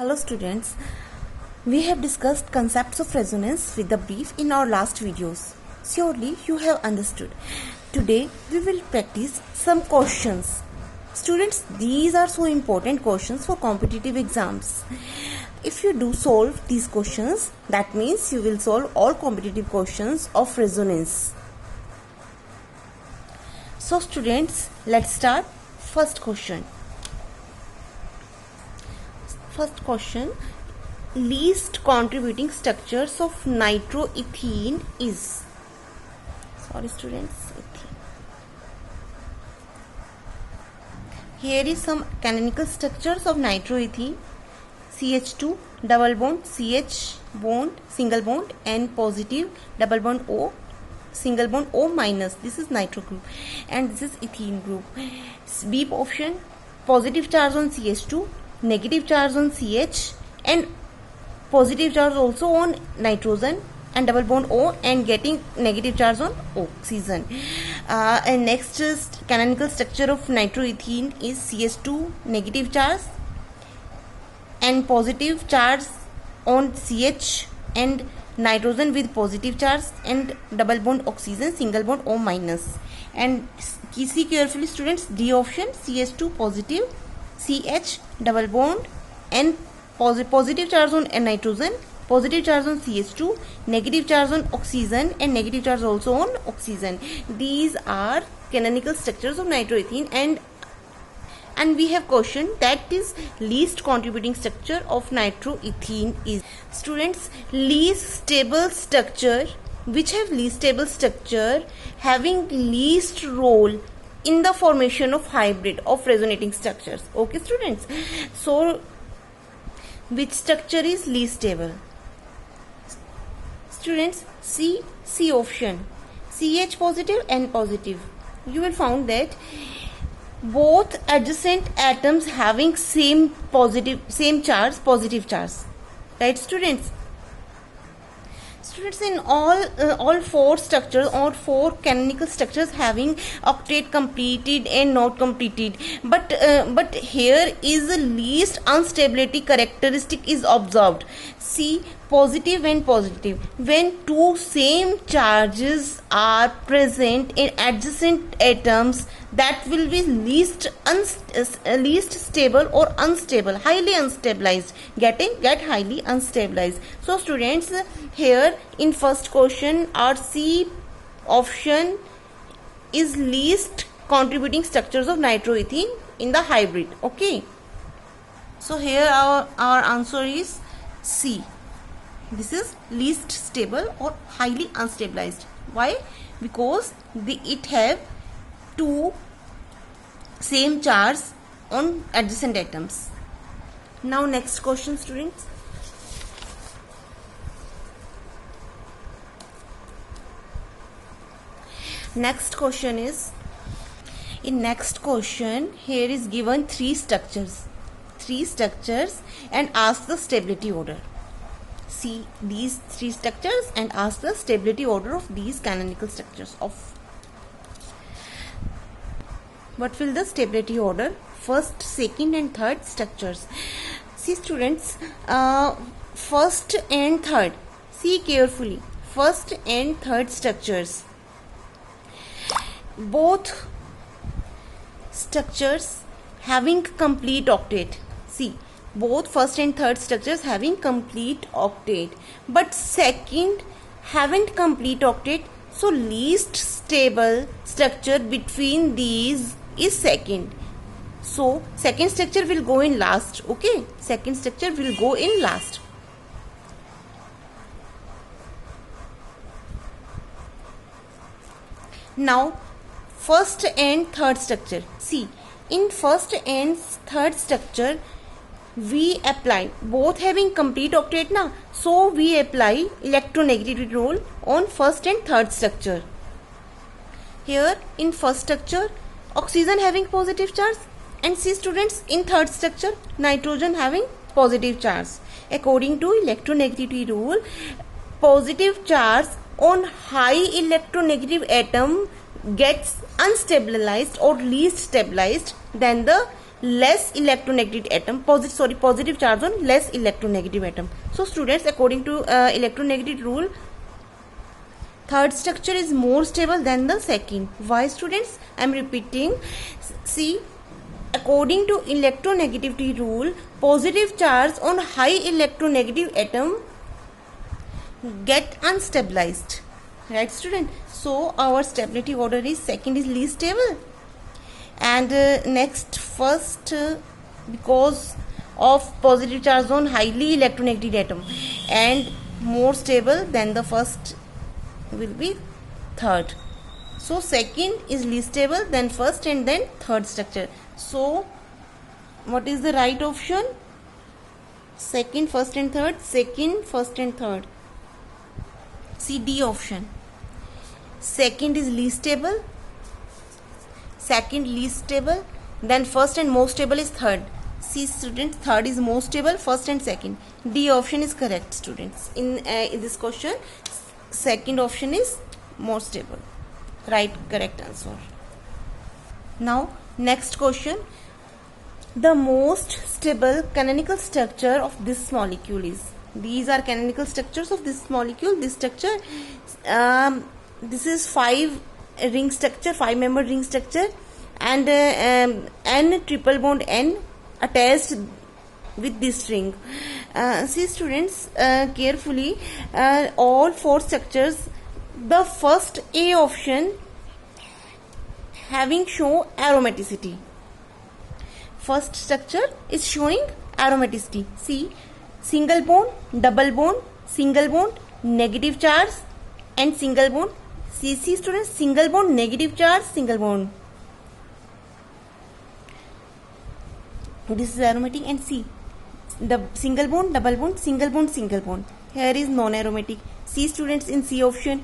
Hello students, we have discussed concepts of resonance with the brief in our last videos. Surely you have understood. Today we will practice some questions. Students, these are so important questions for competitive exams. If you do solve these questions, that means you will solve all competitive questions of resonance. So students, let's start. First question, least contributing structures of nitroethene is, ethene. Here is some canonical structures of nitroethene: CH2 double bond, CH bond single bond, and positive double bond O single bond O minus. This is nitro group and this is ethene group. B option: positive charge on CH2, negative charge on CH, and positive charge also on nitrogen and double bond O, and getting negative charge on oxygen. And next is canonical structure of nitroethene is CH2 negative charge and positive charge on CH, and nitrogen with positive charge and double bond oxygen single bond O minus. And see carefully students, D option: CH2 positive, CH double bond and positive charge on nitrogen, positive charge on CH2, negative charge on oxygen, and negative charge also on oxygen. These are canonical structures of nitroethene, and we have question that is least contributing structure of nitroethene is. Students, least stable structure, which have least stable structure having least role in the formation of hybrid of resonating structures. Okay students, so which structure is least stable? Students, C option, CH positive and positive. You will find that both adjacent atoms having same charge, positive charge, right students? Students, in all four structures or four canonical structures having octet completed and not completed, but here is the least instability characteristic is observed. See, positive and positive, when two same charges are present in adjacent atoms, that will be least stable or unstable, highly unstabilized, get highly unstabilized. So students, here in first question our C option is least contributing structures of nitroethene in the hybrid. Okay, so here our answer is C. This is least stable or highly unstabilized. Why? Because it have two same charge on adjacent atoms. Now next question students. Next question is, in next question here is given three structures and ask the stability order. See these three structures and ask the stability order of these canonical structures of. What will the stability order? First, second and third structures. See students, first and third, see carefully, first and third structures, both structures having complete octet. See, both first and third structures having complete octet, but second haven't complete octet, so least stable structure between these is second. So second structure will go in last. Okay, second structure will go in last. Now first and third structure. See, in first and third structure we apply, both having complete octet now, so we apply electronegativity rule on first and third structure. Here in first structure oxygen having positive charge, and see students, in third structure nitrogen having positive charge. According to electronegativity rule, positive charge on high electronegative atom gets unstabilized or least stabilized than the less electronegative atom, positive charge on less electronegative atom. So students, according to electronegative rule, third structure is more stable than the second. Why students? I am repeating. See, according to electronegativity rule, positive charge on high electronegative atom get unstabilized, right student? So our stability order is second is least stable, and next first, because of positive charge on highly electronegative atom and more stable than the first will be third. So second is least stable, then first, and then third structure. So what is the right option? Second, first and third. Second, first and third. C, D option. Second is least stable, second least stable, then first and most stable is third. See students, third is most stable, first and second. D option is correct students. In this question, second option is most stable. Right, correct answer. Now next question. The most stable canonical structure of this molecule is. These are canonical structures of this molecule. This structure, this is 5-ring structure, 5-membered ring structure, and N triple bond N attached with this ring. See students, carefully, all 4 structures, the first A option having show aromaticity. First structure is showing aromaticity. See, single bond, double bond, single bond, negative charge, and single bond. See students, single bond, negative charge, single bond. This is aromatic, and see, the single bond, double bond, single bond, single bond. Here is non-aromatic. See students, in C option,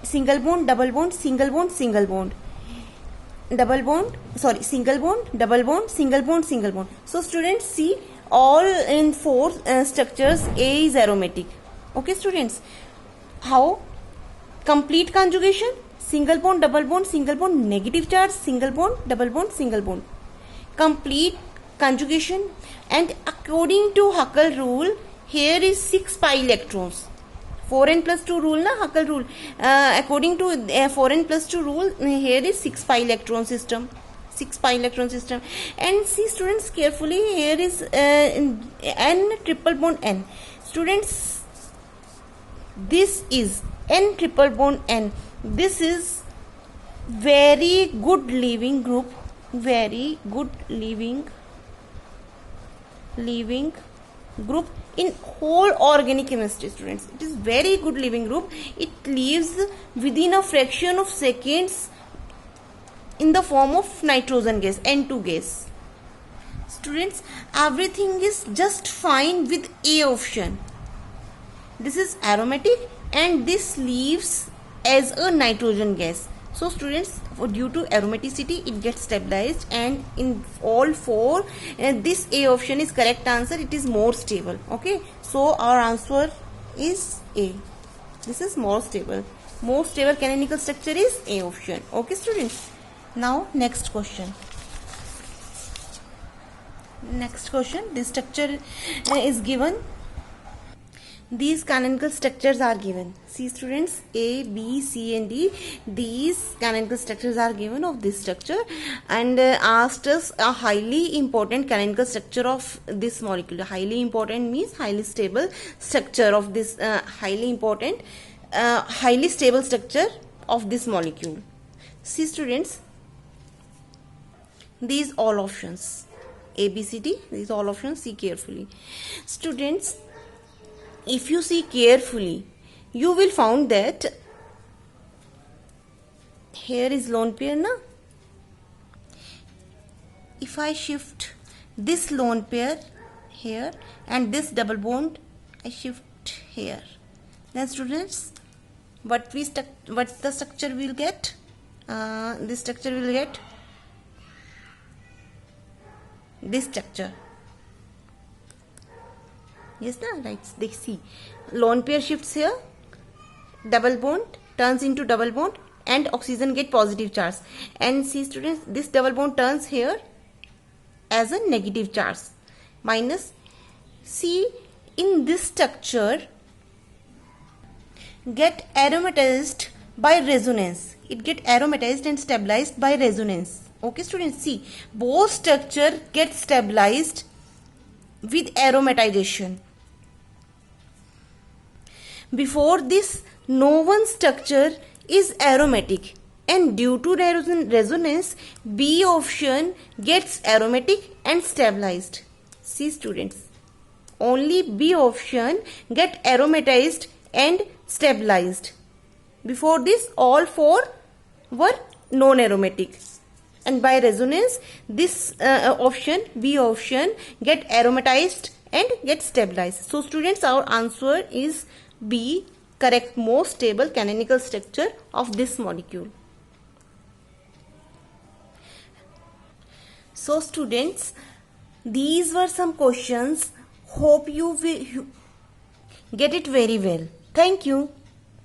single bond, double bond, single bond, single bond. Double bond, sorry, single bond, double bond, single bond, single bond. So students, see, all in 4 structures A is aromatic. Okay students, how? Complete conjugation, single bond, double bond, single bond, negative charge, single bond, double bond, single bond. Complete conjugation, and according to Huckel rule, here is 6 pi electrons. 4n plus 2 rule, na, Huckel rule. According to 4n plus 2 rule, here is 6 pi electron system. 6 pi electron system. And see students, carefully, here is N triple bond N. Students, this is N triple bond N. This is very good leaving group. Very good leaving group in whole organic chemistry students. It is very good leaving group. It leaves within a fraction of seconds in the form of nitrogen gas, N2 gas. Students, everything is just fine with A option. This is aromatic and this leaves as a nitrogen gas. So students, due to aromaticity, it gets stabilized, and in all 4, this A option is correct answer. It is more stable. Okay, so our answer is A. This is more stable. More stable canonical structure is A option. Okay students. Now next question. Next question. This structure is given. These canonical structures are given. See students, A, B, C and D. These canonical structures are given of this structure, and asked us a highly important canonical structure of this molecule. Highly important means highly stable structure of this highly stable structure of this molecule. See students, these all options, A, B, C, D, these all options, see carefully. Students, if you see carefully, you will find that here is lone pair, na? If I shift this lone pair here and this double bond I shift here, then students, what the structure will get? This structure will get this structure. Yes, na? Right. They see lone pair shifts here, double bond turns into double bond, and oxygen get positive charge. And see students, this double bond turns here as a negative charge. Minus. See, in this structure get aromatized by resonance. It get aromatized and stabilized by resonance. Okay students, see, both structure get stabilized with aromatization. Before this, no one structure is aromatic, and due to resonance, B option gets aromatic and stabilized. See students, only B option get aromatized and stabilized. Before this, all four were non-aromatic, and by resonance, this option, B option, get aromatized and get stabilized. So students, our answer is B, correct, most stable canonical structure of this molecule. So students, these were some questions. Hope you will get it very well. Thank you.